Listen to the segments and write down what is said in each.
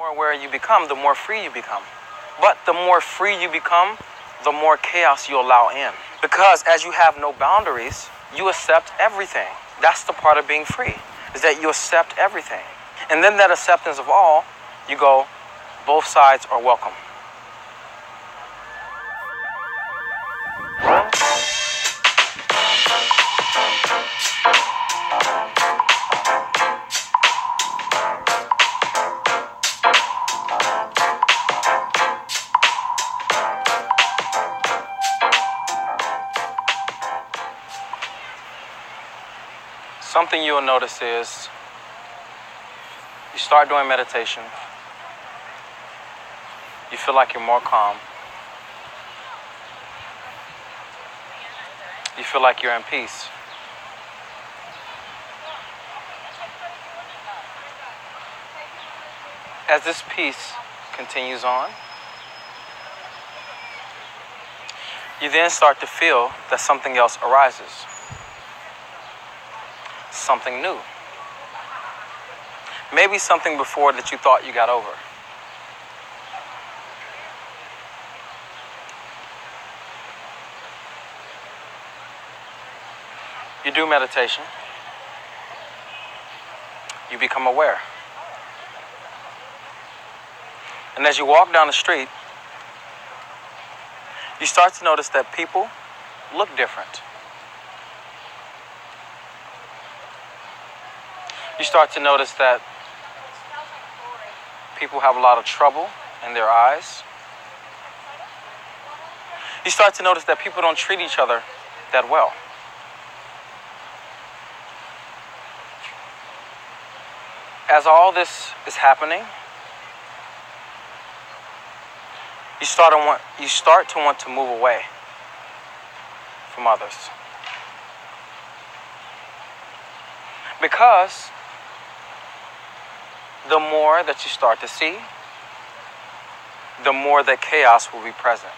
more aware you become, the more free you become. But the more free you become, the more chaos you allow in. Because as you have no boundaries, you accept everything. That's the part of being free, is that you accept everything. And then that acceptance of all, you go, both sides are welcome. Something you'll notice is you start doing meditation, you feel like you're more calm, you feel like you're in peace. As this peace continues on, you then start to feel that something else arises. Something new. Maybe something before that you thought you got over. You do meditation. You become aware. And as you walk down the street, you start to notice that people look different. You start to notice that people have a lot of trouble in their eyes. You start to notice that people don't treat each other that well. As all this is happening, you start to want to move away from others. Because the more that you start to see, the more that chaos will be present.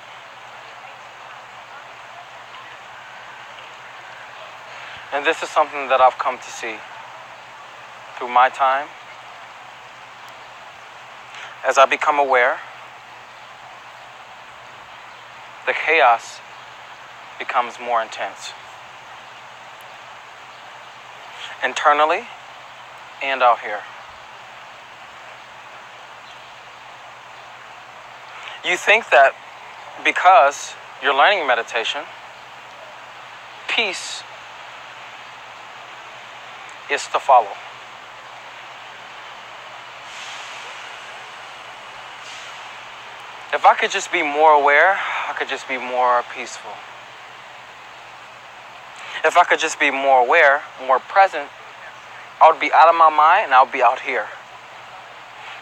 And this is something that I've come to see through my time. As I become aware, the chaos becomes more intense. Internally and out here. You think that because you're learning meditation, peace is to follow. If I could just be more aware, I could just be more peaceful. If I could just be more aware, more present, I would be out of my mind and I would be out here.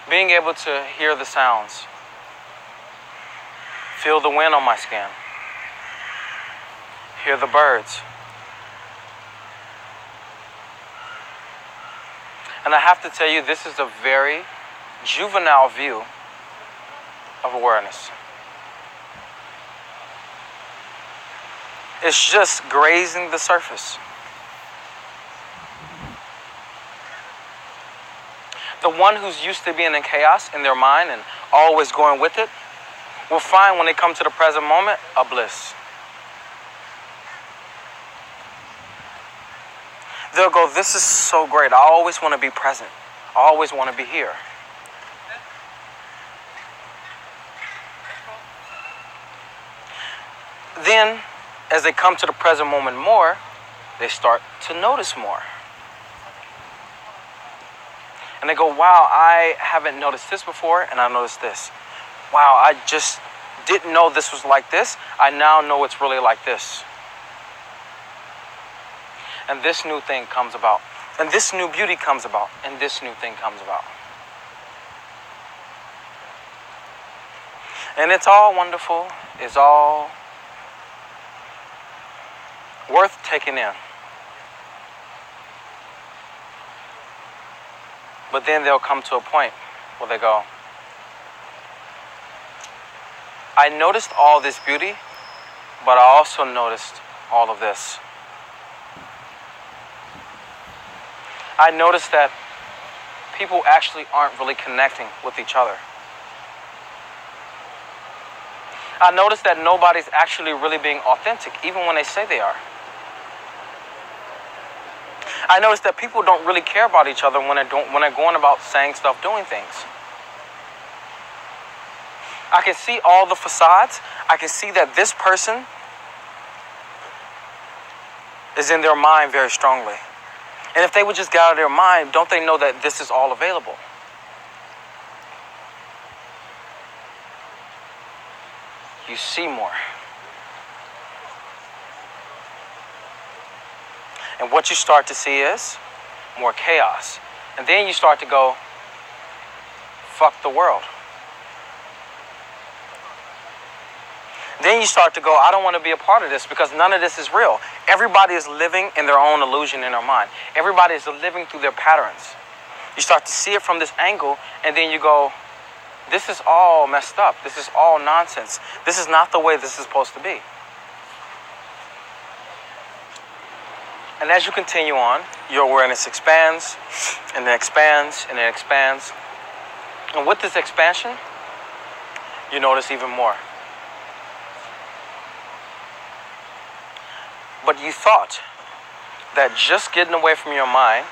Being able to hear the sounds. Feel the wind on my skin. Hear the birds. And I have to tell you, this is a very juvenile view of awareness. It's just grazing the surface. The one who's used to being in chaos in their mind and always going with it will find when they come to the present moment a bliss. They'll go, this is so great. I always want to be present. I always want to be here. Then, as they come to the present moment more, they start to notice more. And they go, wow, I haven't noticed this before, and I noticed this. Wow, I just didn't know this was like this. I now know it's really like this. And this new thing comes about. And this new beauty comes about. And this new thing comes about. And it's all wonderful. It's all worth taking in. But then they'll come to a point where they go, I noticed all this beauty, but I also noticed all of this. I noticed that people actually aren't really connecting with each other. I noticed that nobody's actually really being authentic, even when they say they are. I noticed that people don't really care about each other when they're going about saying stuff, doing things. I can see all the facades. I can see that this person is in their mind very strongly. And if they would just get out of their mind, don't they know that this is all available? You see more. And what you start to see is more chaos. And then you start to go, fuck the world. Then you start to go, I don't want to be a part of this because none of this is real. Everybody is living in their own illusion in their mind. Everybody is living through their patterns. You start to see it from this angle, and then you go, this is all messed up. This is all nonsense. This is not the way this is supposed to be. And as you continue on, your awareness expands, and then expands, and then expands. And with this expansion, you notice even more. But you thought that just getting away from your mind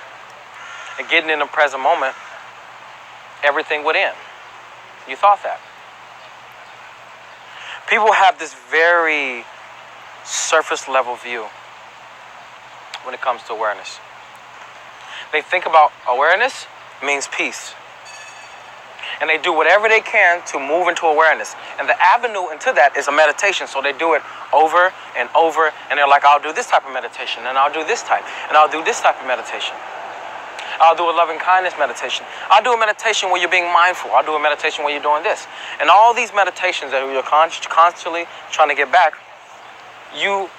and getting in the present moment, everything would end. You thought that. People have this very surface level view when it comes to awareness. They think about awareness means peace. And they do whatever they can to move into awareness. And the avenue into that is a meditation. So they do it over and over. And they're like, I'll do this type of meditation. And I'll do this type. And I'll do this type of meditation. I'll do a loving kindness meditation. I'll do a meditation where you're being mindful. I'll do a meditation where you're doing this. And all these meditations that you're constantly trying to get back, you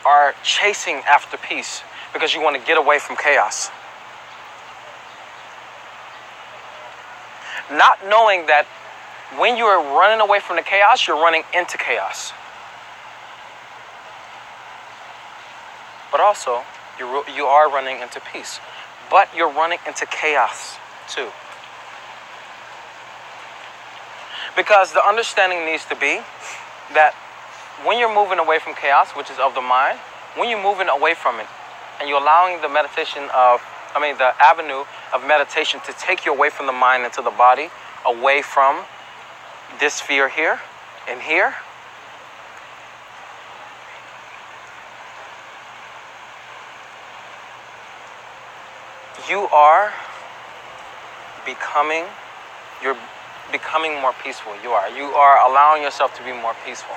are chasing after peace because you want to get away from chaos. Not knowing that when you are running away from the chaos, you're running into chaos. But also, you are running into peace. But you're running into chaos too. Because the understanding needs to be that when you're moving away from chaos, which is of the mind, when you're moving away from it, and you're allowing the the avenue of meditation to take you away from the mind into the body, away from this fear here and here, you are you're becoming more peaceful. You are allowing yourself to be more peaceful.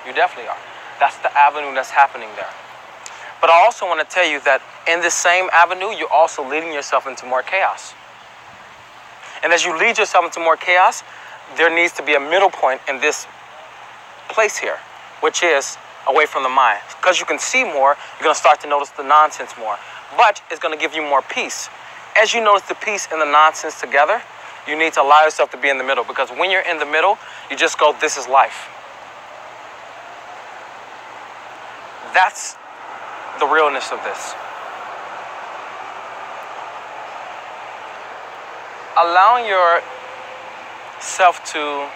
You definitely are. That's the avenue that's happening there. But I also want to tell you that in this same avenue, you're also leading yourself into more chaos. And as you lead yourself into more chaos, there needs to be a middle point in this place here, which is away from the mind. Because you can see more, you're going to start to notice the nonsense more. But it's going to give you more peace. As you notice the peace and the nonsense together, you need to allow yourself to be in the middle. Because when you're in the middle, you just go, this is life. That's the realness of this. Allowing yourself to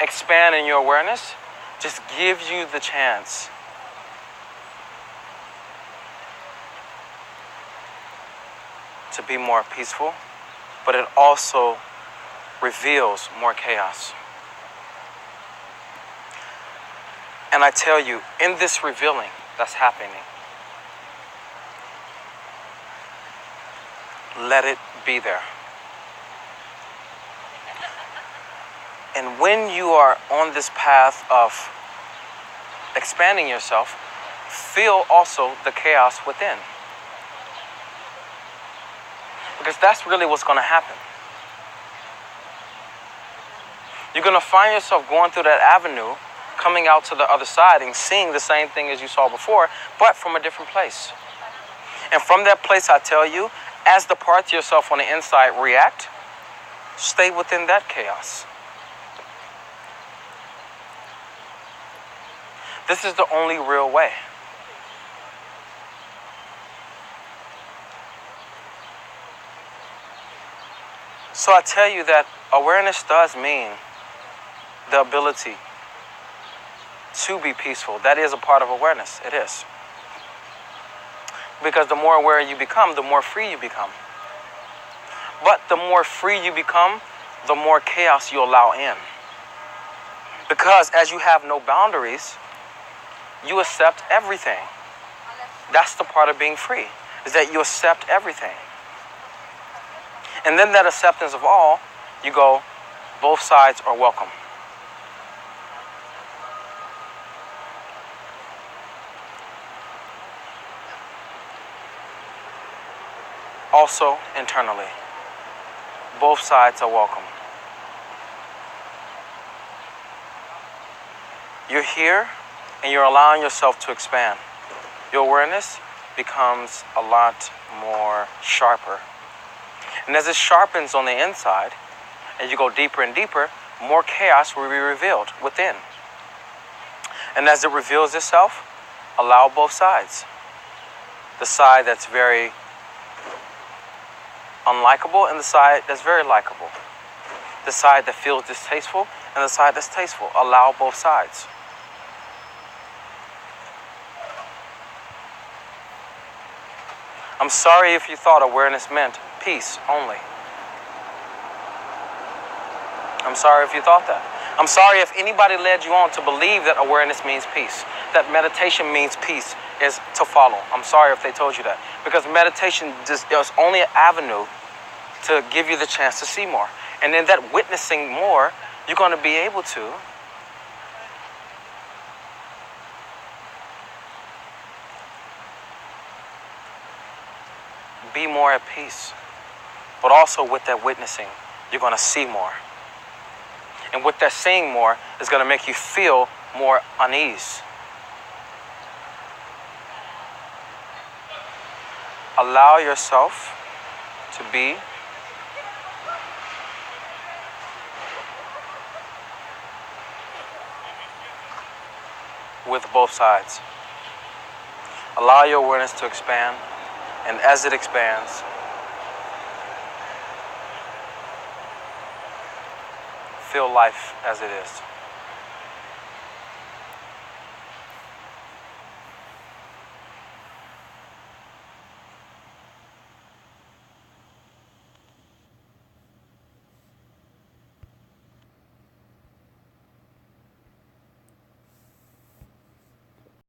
expand in your awareness just gives you the chance to be more peaceful, but it also reveals more chaos. And I tell you, in this revealing that's happening, let it be there. And when you are on this path of expanding yourself, feel also the chaos within. Because that's really what's going to happen. You're going to find yourself going through that avenue, coming out to the other side and seeing the same thing as you saw before, but from a different place. And from that place, I tell you, as the parts of yourself on the inside react, stay within that chaos. This is the only real way. So I tell you that awareness does mean the ability to be peaceful. That is a part of awareness. It is. Because the more aware you become, the more free you become. But the more free you become, the more chaos you allow in. Because as you have no boundaries, you accept everything. That's the part of being free, is that you accept everything. And then that acceptance of all, you go, both sides are welcome. Also, internally, both sides are welcome. You're here and you're allowing yourself to expand. Your awareness becomes a lot more sharper. And as it sharpens on the inside, as you go deeper and deeper, more chaos will be revealed within. And as it reveals itself, allow both sides. The side that's very unlikable and the side that's very likable. The side that feels distasteful and the side that's tasteful. Allow both sides. I'm sorry if you thought awareness meant peace only. I'm sorry if you thought that. I'm sorry if anybody led you on to believe that awareness means peace, that meditation means peace is to follow. I'm sorry if they told you that. Because meditation is only an avenue to give you the chance to see more. And in that witnessing more, you're going to be able to be more at peace. But also with that witnessing, you're going to see more. And with that seeing more is going to make you feel more unease. Allow yourself to be with both sides. Allow your awareness to expand, and as it expands, feel life as it is.